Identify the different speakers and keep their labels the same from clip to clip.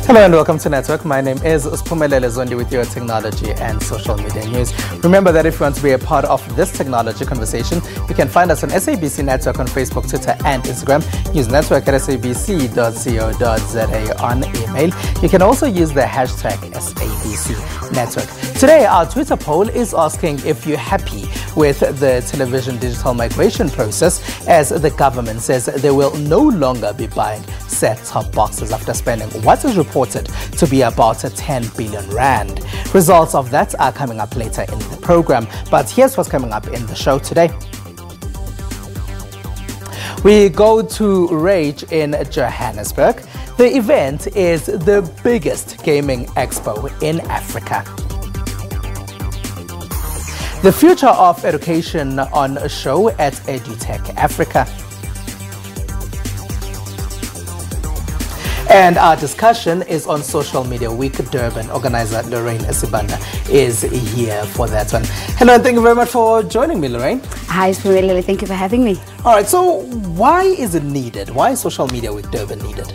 Speaker 1: Hello and welcome to Network. My name is Spumelele Zondi with your technology and social media news. Remember that if you want to be a part of this technology conversation, you can find us on SABC Network on Facebook, Twitter and Instagram. Use network at sabc.co.za on email. You can also use the hashtag SABC Network. Today, our Twitter poll is asking if you're happy with the television digital migration process, as the government says they will no longer be buying set-top boxes after spending what is reported to be about 10 billion rand. Results of that are coming up later in the program, but here's what's coming up in the show today. We go to Rage in Johannesburg. The event is the biggest gaming expo in Africa. The future of education on a show at EduTech Africa. And our discussion is on Social Media Week. Durban organizer Lorraine Esibanda is here for that one. Hello, and thank you very much for joining me, Lorraine.
Speaker 2: Hi, Spumelele. Thank you for having me.
Speaker 1: All right, so why is it needed? Why is Social Media Week Durban needed?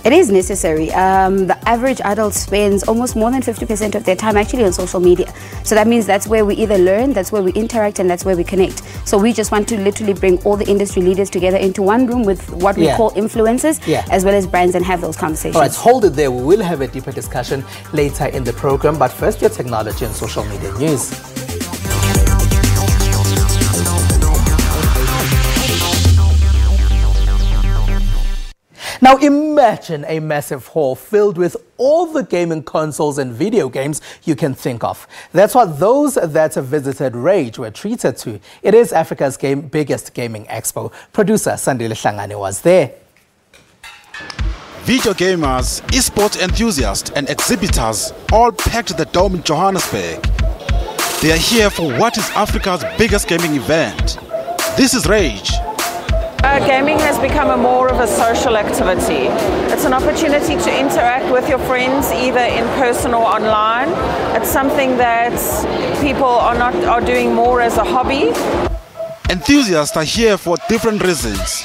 Speaker 2: It is necessary. The average adult spends almost more than 50% of their time actually on social media. So that means that's where we either learn, that's where we interact, and that's where we connect. So we just want to literally bring all the industry leaders together into one room with what we call influencers, as well as brands, and have those conversations.
Speaker 1: All right, hold it there. We will have a deeper discussion later in the program. But first, your technology and social media news. Now imagine a massive hall filled with all the gaming consoles and video games you can think of. That's what those that have visited Rage were treated to. It is Africa's biggest gaming expo. Producer Sandile Hlangane was there.
Speaker 3: Video gamers, esports enthusiasts and exhibitors all packed the dome in Johannesburg. They are here for what is Africa's biggest gaming event. This is Rage.
Speaker 4: Gaming has become more of a social activity. It's an opportunity to interact with your friends either in person or online. It's something that people are doing more as a hobby.
Speaker 3: Enthusiasts are here for different reasons.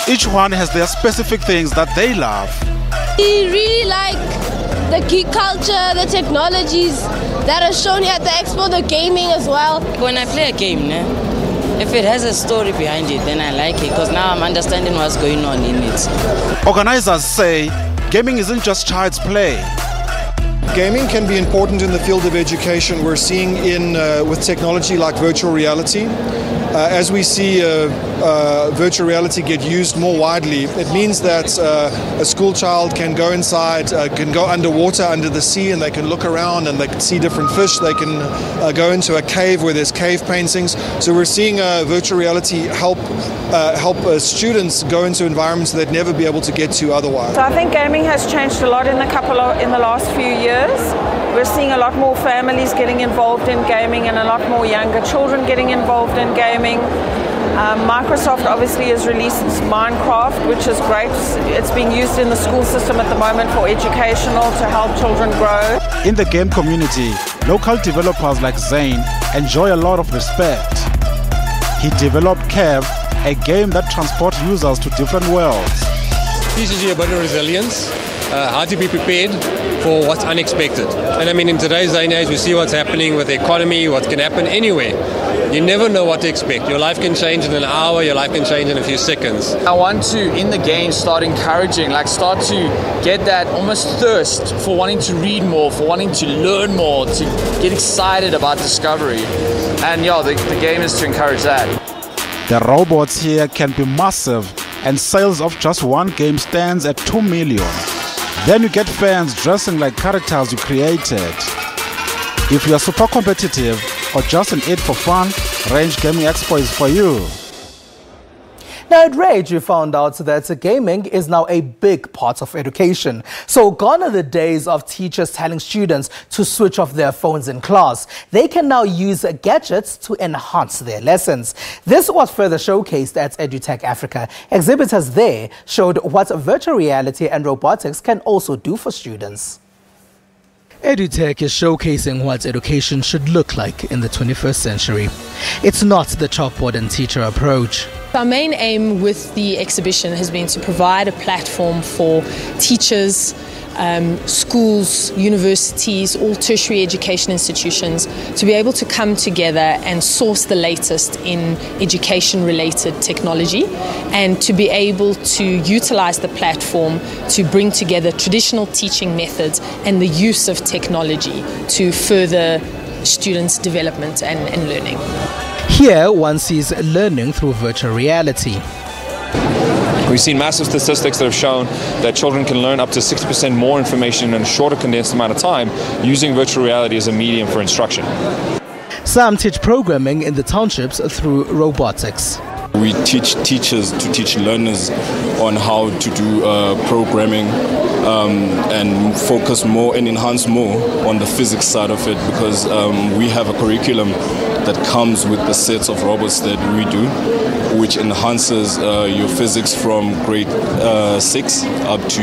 Speaker 3: Each one has their specific things that they love.
Speaker 5: We really like the geek culture, the technologies that are shown here at the expo, the gaming as well.
Speaker 6: When I play a game, if it has a story behind it, then I like it because now I'm understanding what's going on in it.
Speaker 3: Organizers say gaming isn't just child's play.
Speaker 7: Gaming can be important in the field of education. We're seeing with technology like virtual reality. As we see virtual reality get used more widely, it means that a school child can go inside, can go underwater, under the sea, and they can look around and they can see different fish. They can go into a cave where there's cave paintings. So we're seeing virtual reality help students go into environments they'd never be able to get to otherwise.
Speaker 4: So I think gaming has changed a lot in the last few years. We're seeing a lot more families getting involved in gaming and a lot more younger children getting involved in gaming. Microsoft obviously has released Minecraft, which is great. It's being used in the school system at the moment for educational to help children grow.
Speaker 3: In the game community, local developers like Zane enjoy a lot of respect. He developed Kev, a game that transports users to different worlds.
Speaker 8: Teaches you a bit of resilience, how to be prepared for what's unexpected. And I mean, in today's day and age, we see what's happening with the economy, what can happen anywhere. You never know what to expect. Your life can change in an hour, your life can change in a few seconds.
Speaker 9: I want to, in the game, start encouraging, start to get that almost thirst for wanting to read more, for wanting to learn more, to get excited about discovery. And the game is to encourage that.
Speaker 3: The robots here can be massive, and sales of just one game stands at 2 million. Then you get fans dressing like characters you created. If you are super competitive or just in it for fun, Range Gaming Expo is for you.
Speaker 1: Now at Rage, we found out that gaming is now a big part of education. So gone are the days of teachers telling students to switch off their phones in class. They can now use gadgets to enhance their lessons. This was further showcased at EduTech Africa. Exhibitors there showed what virtual reality and robotics can also do for students. EduTech is showcasing what education should look like in the 21st century. It's not the chalkboard and teacher approach.
Speaker 10: Our main aim with the exhibition has been to provide a platform for teachers, schools, universities, all tertiary education institutions to be able to come together and source the latest in education-related technology and to be able to utilize the platform to bring together traditional teaching methods and the use of technology to further students' development and learning.
Speaker 1: Here one sees learning through virtual reality.
Speaker 11: We've seen massive statistics that have shown that children can learn up to 60% more information in a shorter condensed amount of time using virtual reality as a medium for instruction.
Speaker 1: Some teach programming in the townships through robotics.
Speaker 12: We teach teachers to teach learners on how to do programming and focus more and enhance more on the physics side of it, because we have a curriculum that comes with the sets of robots that we do, which enhances your physics from grade 6 up to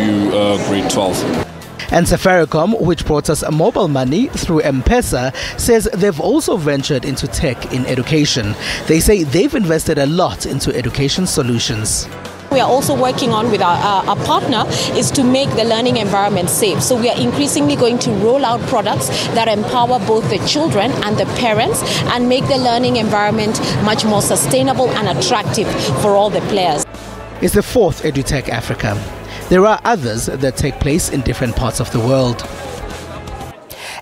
Speaker 12: grade 12.
Speaker 1: And Safaricom, which brought us mobile money through M-Pesa, says they've also ventured into tech in education. They say they've invested a lot into education solutions.
Speaker 13: We are also working on with our partner is to make the learning environment safe. So we are increasingly going to roll out products that empower both the children and the parents and make the learning environment much more sustainable and attractive for all the players.
Speaker 1: It's the 4th EduTech Africa. There are others that take place in different parts of the world.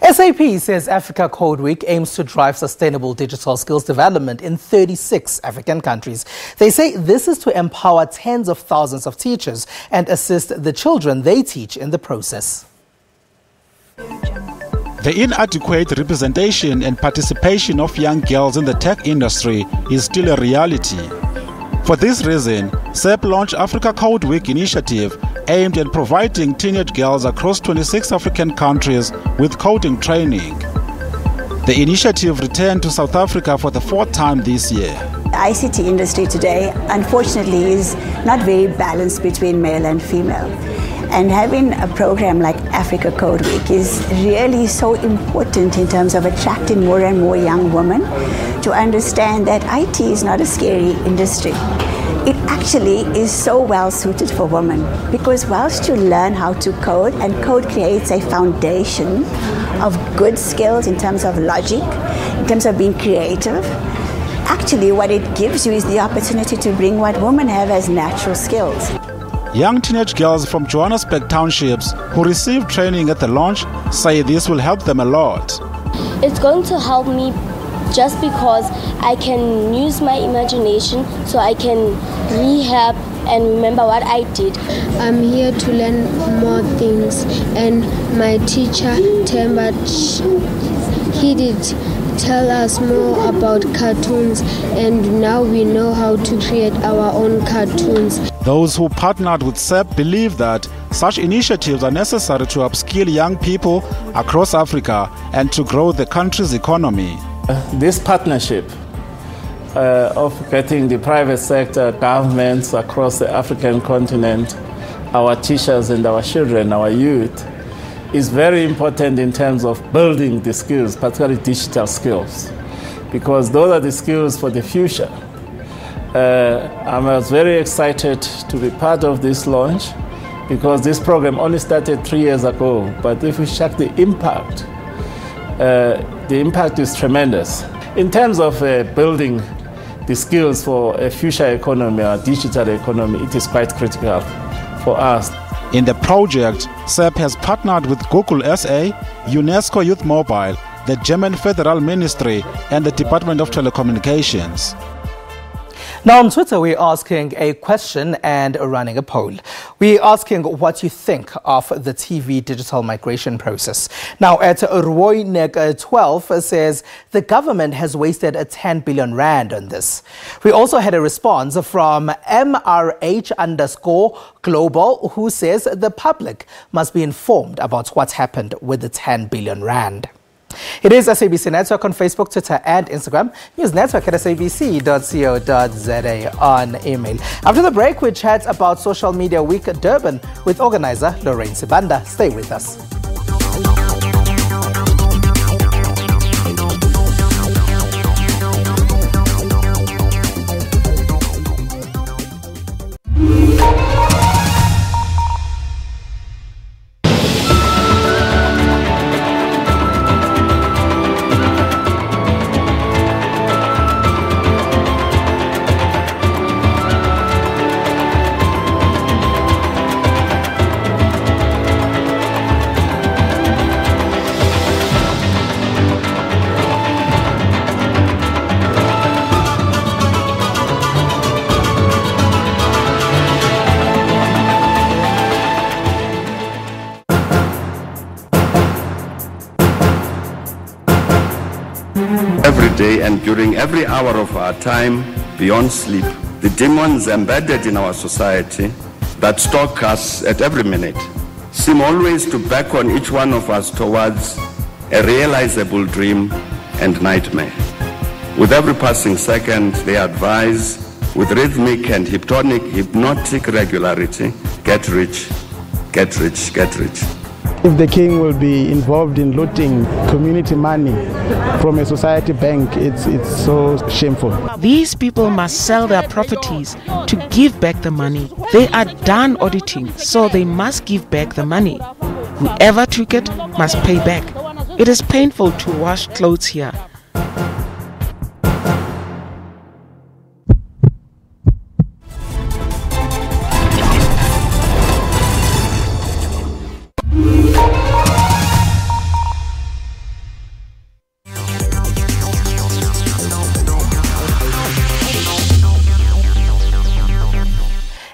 Speaker 1: SAP says Africa Code Week aims to drive sustainable digital skills development in 36 African countries. They say this is to empower tens of thousands of teachers and assist the children they teach in the process.
Speaker 3: The inadequate representation and participation of young girls in the tech industry is still a reality. For this reason, SAP launched Africa Code Week initiative aimed at providing teenage girls across 26 African countries with coding training. The initiative returned to South Africa for the 4th time this year.
Speaker 14: The ICT industry today, unfortunately, is not very balanced between male and female. And having a program like Africa Code Week is really so important in terms of attracting more and more young women to understand that IT is not a scary industry. It actually is so well suited for women, because whilst you learn how to code, and code creates a foundation of good skills in terms of logic, in terms of being creative, actually what it gives you is the opportunity to bring what women have as natural skills.
Speaker 3: Young teenage girls from Johannesburg townships who received training at the launch say this will help them a lot.
Speaker 5: It's going to help me just because I can use my imagination so I can rehab and remember what I did.
Speaker 15: I'm here to learn more things, and my teacher, Temba, he did tell us more about cartoons, and now we know how to create our own cartoons.
Speaker 3: Those who partnered with SAP believe that such initiatives are necessary to upskill young people across Africa and to grow the country's economy.
Speaker 16: This partnership of getting the private sector, governments across the African continent, our teachers and our children, our youth, is very important in terms of building the skills, particularly digital skills, because those are the skills for the future. I was very excited to be part of this launch, because this program only started 3 years ago, but if we check the impact is tremendous. In terms of building the skills for a future economy, a digital economy, it is quite critical for us.
Speaker 3: In the project, SAP has partnered with Google SA, UNESCO Youth Mobile, the German Federal Ministry, and the Department of Telecommunications.
Speaker 1: Now on Twitter, we're asking a question and running a poll. We're asking what you think of the TV digital migration process. Now at Roynek12 says the government has wasted 10 billion rand on this. We also had a response from MRH_global who says the public must be informed about what happened with the 10 billion rand. It is SABC Network on Facebook, Twitter and Instagram. News Network at sabc.co.za on email. After the break, we chat about Social Media Week Durban with organizer Lorraine Sibanda. Stay with us.
Speaker 17: every day and during every hour of our time beyond sleep. The demons embedded in our society that stalk us at every minute seem always to beckon each one of us towards a realizable dream and nightmare. With every passing second, they advise with rhythmic and hypnotic regularity, get rich, get rich, get rich.
Speaker 18: If the king will be involved in looting community money from a society bank, it's so shameful.
Speaker 19: These people must sell their properties to give back the money. They are done auditing, so they must give back the money. Whoever took it must pay back. It is painful to wash clothes here.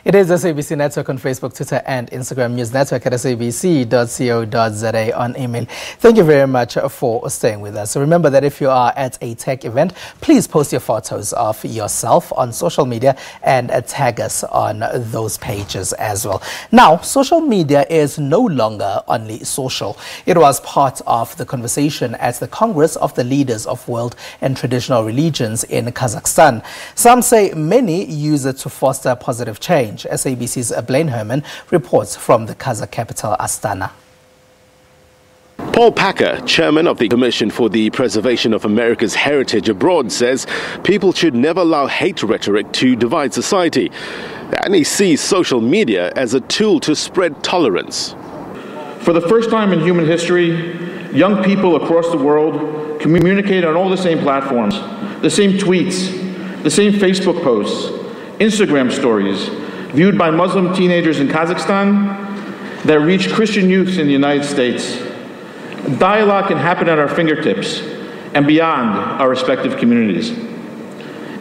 Speaker 1: It is the SABC Network on Facebook, Twitter and Instagram, News Network at sabc.co.za on email. Thank you very much for staying with us. So remember that if you are at a tech event, please post your photos of yourself on social media and tag us on those pages as well. Now, social media is no longer only social. It was part of the conversation at the Congress of the Leaders of World and Traditional Religions in Kazakhstan. Some say many use it to foster positive change. SABC's Blaine Herman reports from the Kazakh capital, Astana.
Speaker 20: Paul Packer, chairman of the Commission for the Preservation of America's Heritage Abroad, says people should never allow hate rhetoric to divide society. And he sees social media as a tool to spread tolerance.
Speaker 21: For the first time in human history, young people across the world communicate on all the same platforms, the same tweets, the same Facebook posts, Instagram stories, viewed by Muslim teenagers in Kazakhstan that reach Christian youths in the United States. Dialogue can happen at our fingertips and beyond our respective communities.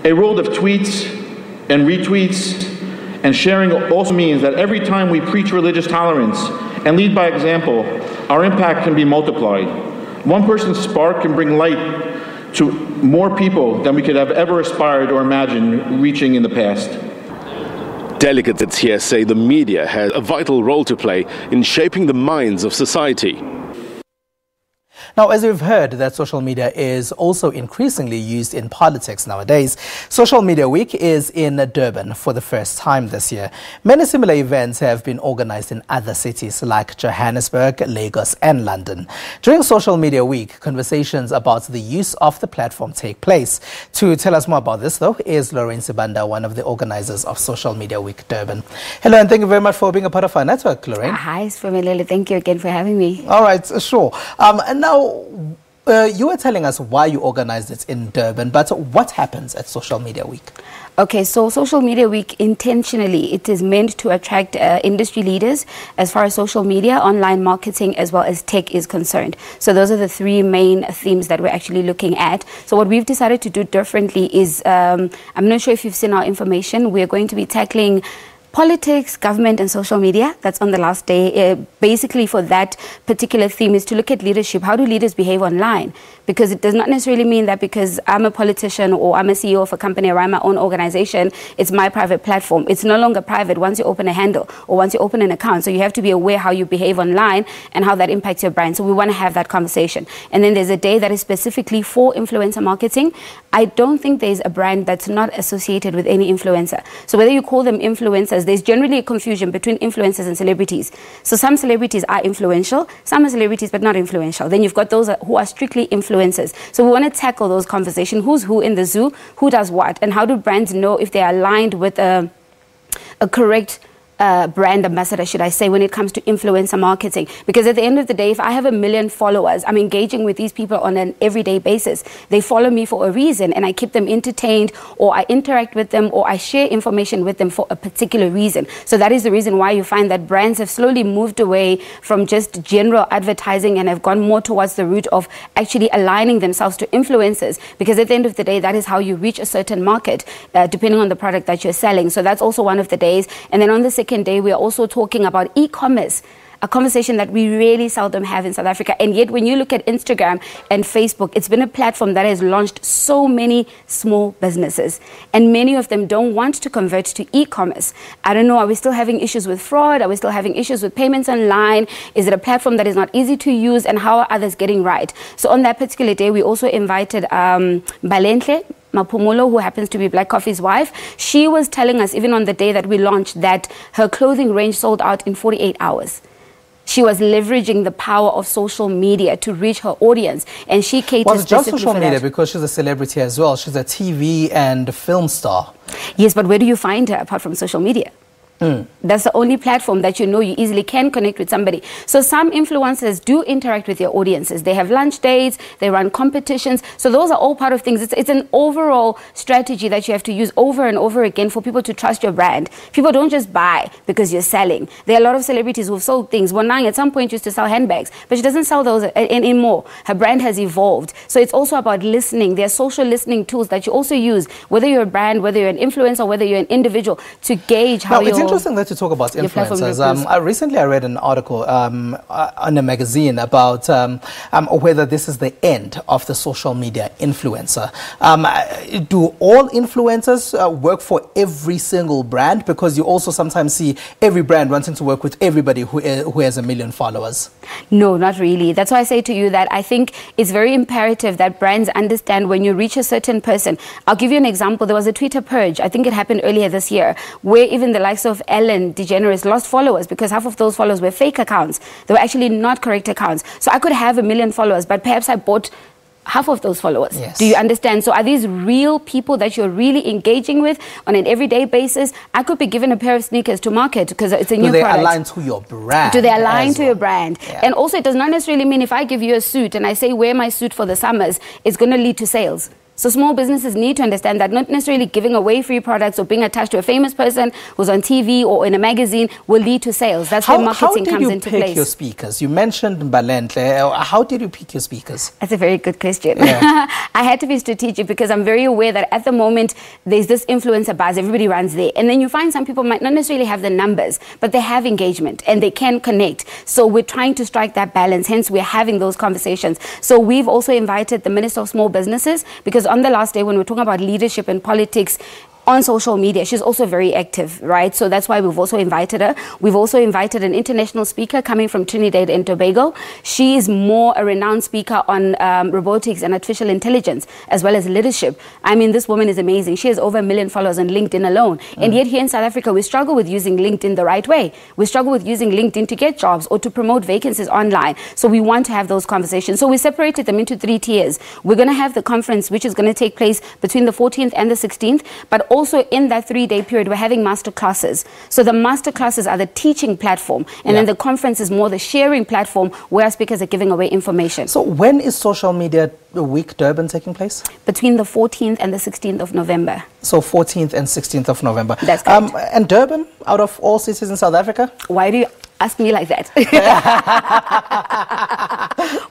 Speaker 21: A world of tweets and retweets and sharing also means that every time we preach religious tolerance and lead by example, our impact can be multiplied. One person's spark can bring light to more people than we could have ever aspired or imagined reaching in the past.
Speaker 20: Delegates here say the media has a vital role to play in shaping the minds of society.
Speaker 1: Now, as we've heard that social media is also increasingly used in politics nowadays, Social Media Week is in Durban for the first time this year. Many similar events have been organized in other cities like Johannesburg, Lagos and London. During Social Media Week, conversations about the use of the platform take place. To tell us more about this, though, is Lorraine Sibanda, one of the organizers of Social Media Week Durban. Hello, and thank you very much for being a part of our network, Lorraine.
Speaker 2: Hi, Spumelele. Thank you again for having me.
Speaker 1: All right, sure. And now, you were telling us why you organized it in Durban, but what happens at Social Media Week?
Speaker 2: Okay, so Social Media Week, intentionally, it is meant to attract industry leaders as far as social media, online marketing, as well as tech is concerned. So those are the three main themes that we're actually looking at. So what we've decided to do differently is, I'm not sure if you've seen our information, we're going to be tackling politics, government and social media. That's on the last day. Basically for that particular theme is to look at leadership. How do leaders behave online? Because it does not necessarily mean that because I'm a politician or I'm a CEO of a company or I'm my own organization, it's my private platform. It's no longer private once you open a handle or once you open an account. So you have to be aware how you behave online and how that impacts your brand. So we want to have that conversation. And then there's a day that is specifically for influencer marketing. I don't think there's a brand that's not associated with any influencer. So whether you call them influencers, there's generally a confusion between influencers and celebrities. So some celebrities are influential, some are celebrities but not influential. Then you've got those who are strictly influencers. So we want to tackle those conversations. Who's who in the zoo? Who does what? And how do brands know if they're aligned with a correct brand ambassador, should I say, when it comes to influencer marketing? Because at the end of the day, if I have 1 million followers, I'm engaging with these people on an everyday basis. They follow me for a reason and I keep them entertained, or I interact with them, or I share information with them for a particular reason. So that is the reason why you find that brands have slowly moved away from just general advertising and have gone more towards the route of actually aligning themselves to influencers, because at the end of the day, that is how you reach a certain market, depending on the product that you're selling. So that's also one of the days. And then on the second day, we are also talking about e-commerce. a conversation that we really seldom have in South Africa. And yet when you look at Instagram and Facebook, it's been a platform that has launched so many small businesses, and many of them don't want to convert to e-commerce. I don't know, are we still having issues with fraud? Are we still having issues with payments online? Is it a platform that is not easy to use, and how are others getting right? So on that particular day, we also invited Balenhle Mapumulo, who happens to be Black Coffee's wife. She was telling us, even on the day that we launched, that her clothing range sold out in 48 hours. She was leveraging the power of social media to reach her audience, and she caters
Speaker 1: well, it's just
Speaker 2: specifically
Speaker 1: social
Speaker 2: for
Speaker 1: media
Speaker 2: that.
Speaker 1: because she's a celebrity as well. She's a TV and film star.
Speaker 2: Yes, but where do you find her apart from social media? That's the only platform that you know you easily can connect with somebody. So some influencers do interact with their audiences. They have lunch dates, they run competitions. So those are all part of things. It's an overall strategy that you have to use over and over again for people to trust your brand. People don't just buy because you're selling. There are a lot of celebrities who've sold things. Wanang at some point used to sell handbags, but she doesn't sell those anymore. Her brand has evolved. So it's also about listening. There are social listening tools that you also use, whether you're a brand, whether you're an influencer, whether you're an individual, to gauge how you're...
Speaker 1: It's interesting that you talk about influencers. Recently I read an article on a magazine about whether this is the end of the social media influencer. Do all influencers work for every single brand? Because you also sometimes see every brand wanting to work with everybody who has 1 million followers.
Speaker 2: No, not really. That's why I say to you that I think it's very imperative that brands understand when you reach a certain person. I'll give you an example. There was a Twitter purge, I think it happened earlier this year, where even the likes of Ellen DeGeneres lost followers because half of those followers were fake accounts. They were actually not correct accounts. So I could have 1 million followers, but perhaps I bought half of those followers.
Speaker 1: Yes.
Speaker 2: Do you understand? So are these real people that you're really engaging with on an everyday basis? I could be given a pair of sneakers to market because it's a new product.
Speaker 1: Do they align to your brand?
Speaker 2: Do they align to your brand?
Speaker 1: Yeah.
Speaker 2: And also, it does not necessarily mean if I give you a suit and I say wear my suit for the summers, it's going to lead to sales. So small businesses need to understand that not necessarily giving away free products or being attached to a famous person who's on TV or in a magazine will lead to sales. That's where marketing comes into place.
Speaker 1: How did you pick your speakers? You mentioned Balenhle. How did you pick your speakers?
Speaker 2: That's a very good question.
Speaker 1: Yeah.
Speaker 2: I had to be strategic because I'm very aware that at the moment there's this influencer buzz. Everybody runs there. And then you find some people might not necessarily have the numbers, but they have engagement and they can connect. So we're trying to strike that balance. Hence, we're having those conversations. So we've also invited the Minister of Small Businesses because on the last day when we're talking about leadership and politics on social media, she's also very active, right? So that's why we've also invited her. We've also invited an international speaker coming from Trinidad and Tobago. She is more a renowned speaker on robotics and artificial intelligence, as well as leadership. I mean, this woman is amazing. She has over 1 million followers on LinkedIn alone. And yet here in South Africa, we struggle with using LinkedIn the right way. We struggle with using LinkedIn to get jobs or to promote vacancies online. So we want to have those conversations. So we separated them into 3 tiers. We're going to have the conference, which is going to take place between the 14th and the 16th, but also in that 3-day period, we're having master classes. So the master classes are the teaching platform, and then the conference is more the sharing platform where our speakers are giving away information.
Speaker 1: So when is Social Media Week Durban taking place?
Speaker 2: Between the 14th and the 16th of November.
Speaker 1: So 14th and 16th of November.
Speaker 2: That's correct.
Speaker 1: And Durban, out of all cities in South Africa?
Speaker 2: Why do you ask me like that?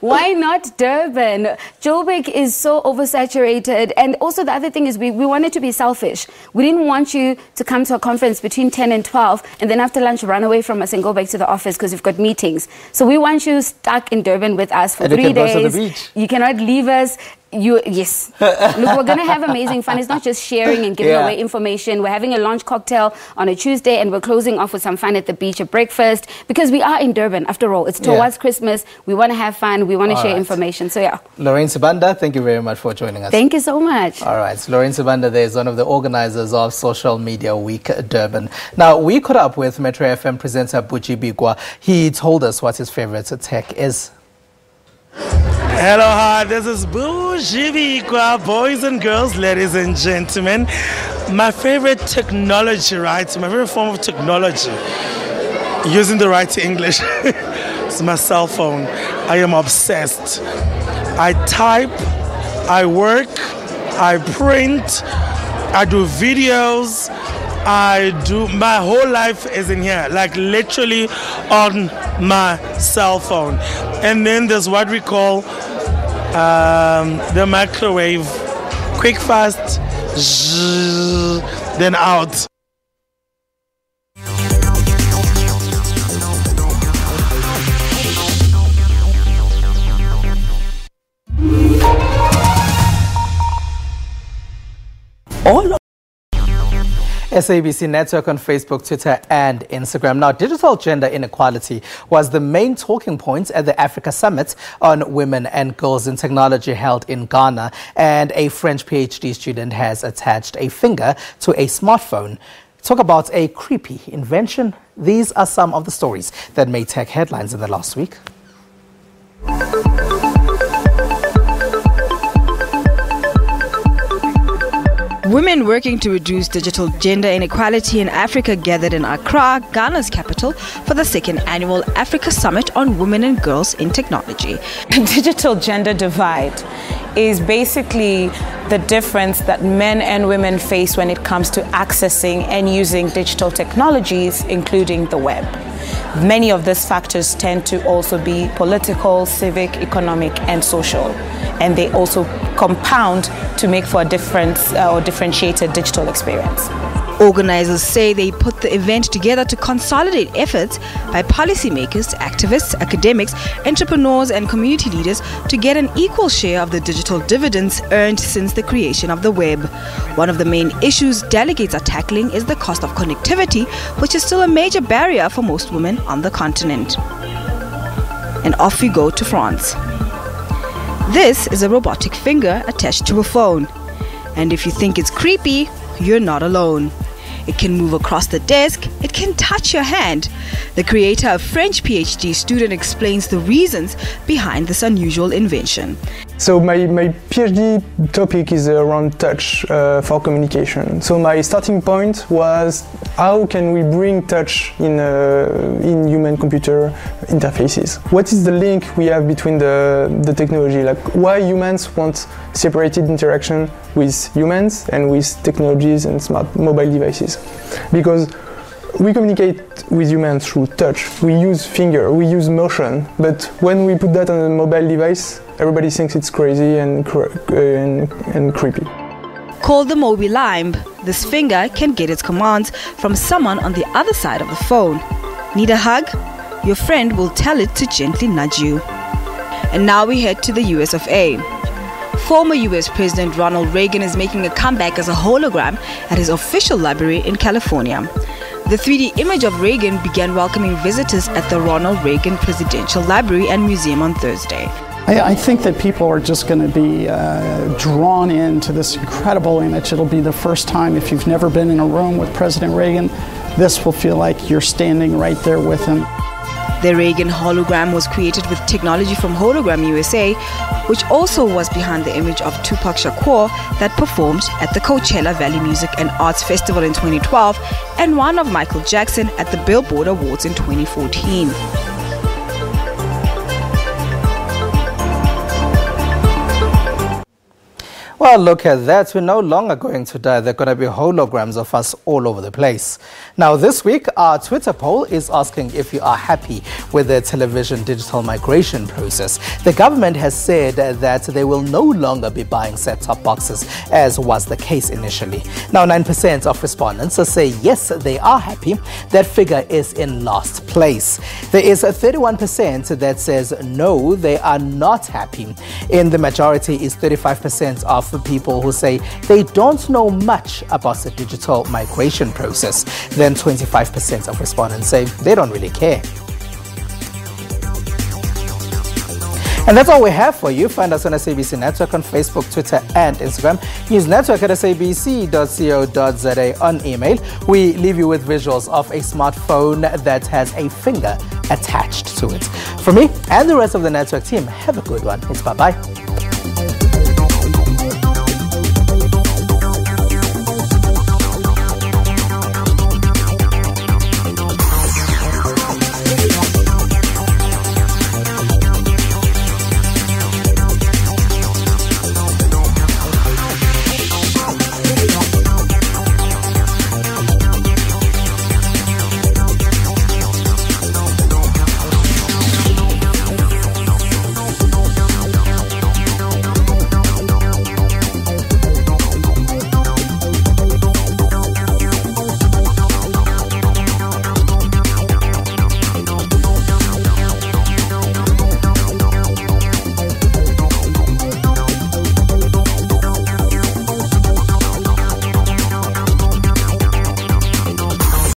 Speaker 2: Why not Durban? Joburg is so oversaturated. And also the other thing is we wanted to be selfish. We didn't want you to come to a conference between 10 and 12 and then after lunch run away from us and go back to the office because we've got meetings. So we want you stuck in Durban with us for 3 days.
Speaker 1: Go to the beach.
Speaker 2: You cannot leave us. Yes. Look, we're going to have amazing fun. It's not just sharing and giving away information. We're having a lunch cocktail on a Tuesday and we're closing off with some fun at the beach, a breakfast, because we are in Durban after all. It's towards Christmas. We want to have fun. We want to share information. So yeah.
Speaker 1: Lorraine Sibanda, thank you very much for joining us.
Speaker 2: Thank you so much.
Speaker 1: All right. Lorraine Sibanda there is one of the organizers of Social Media Week Durban. Now, we caught up with Metro FM presenter Buji Bigwa. He told us what his favorite tech is.
Speaker 6: Hello, hi, this is Buji Bigwa, boys and girls, ladies and gentlemen. My favorite technology, right? My favorite form of technology, using the right English, it's my cell phone. I am obsessed. I type, I work, I print, I do videos, my whole life is in here, like literally on my cell phone. And then there's what we call the microwave, quick, fast, then out.
Speaker 1: all SABC Network on Facebook, Twitter and Instagram. Now, digital gender inequality was the main talking point at the Africa Summit on Women and Girls in Technology held in Ghana. And a French PhD student has attached a finger to a smartphone. Talk about a creepy invention. These are some of the stories that made tech headlines in the last week.
Speaker 7: Women working to reduce digital gender inequality in Africa gathered in Accra, Ghana's capital, for the second annual Africa Summit on Women and Girls in Technology.
Speaker 22: Digital gender divide is basically the difference that men and women face when it comes to accessing and using digital technologies, including the web. Many of these factors tend to also be political, civic, economic, and social. And they also compound to make for a different or differentiated digital experience.
Speaker 7: Organizers say they put the event together to consolidate efforts by policymakers, activists, academics, entrepreneurs, and community leaders to get an equal share of the digital dividends earned since the creation of the web. One of the main issues delegates are tackling is the cost of connectivity, which is still a major barrier for most women on the continent. And off we go to France. This is a robotic finger attached to a phone. And if you think it's creepy, you're not alone. It can move across the desk, it can touch your hand. The creator, a French PhD student, explains the reasons behind this unusual invention.
Speaker 23: So my PhD topic is around touch for communication. So my starting point was how can we bring touch in human-computer interfaces? What is the link we have between the technology? Like why humans want separated interaction with humans and with technologies and smart mobile devices? Because we communicate with humans through touch. We use finger, we use motion, but when we put that on a mobile device, everybody thinks it's crazy and creepy.
Speaker 7: Called the Mobi-Limb, this finger can get its commands from someone on the other side of the phone. Need a hug? Your friend will tell it to gently nudge you. And now we head to the US of A. Former US President Ronald Reagan is making a comeback as a hologram at his official library in California. The 3D image of Reagan began welcoming visitors at the Ronald Reagan Presidential Library and Museum on Thursday.
Speaker 24: I think that people are just going to be drawn into this incredible image. It'll be the first time, if you've never been in a room with President Reagan, this will feel like you're standing right there with him.
Speaker 7: The Reagan hologram was created with technology from Hologram USA, which also was behind the image of Tupac Shakur that performed at the Coachella Valley Music and Arts Festival in 2012 and one of Michael Jackson at the Billboard Awards in 2014.
Speaker 1: Well, look at that. We're no longer going to die. There are going to be holograms of us all over the place. Now, this week, our Twitter poll is asking if you are happy with the television digital migration process. The government has said that they will no longer be buying set-top boxes, as was the case initially. Now, 9% of respondents say yes, they are happy. That figure is in last place. There is a 31% that says no, they are not happy. In the majority is 35% of people who say they don't know much about the digital migration process. Then 25% of respondents say they don't really care. And that's all we have for you. Find us on SABC Network on Facebook, Twitter and Instagram. News Network at sabc.co.za on email. We leave you with visuals of a smartphone that has a finger attached to it. For me and the rest of the network team, have a good one. It's bye-bye.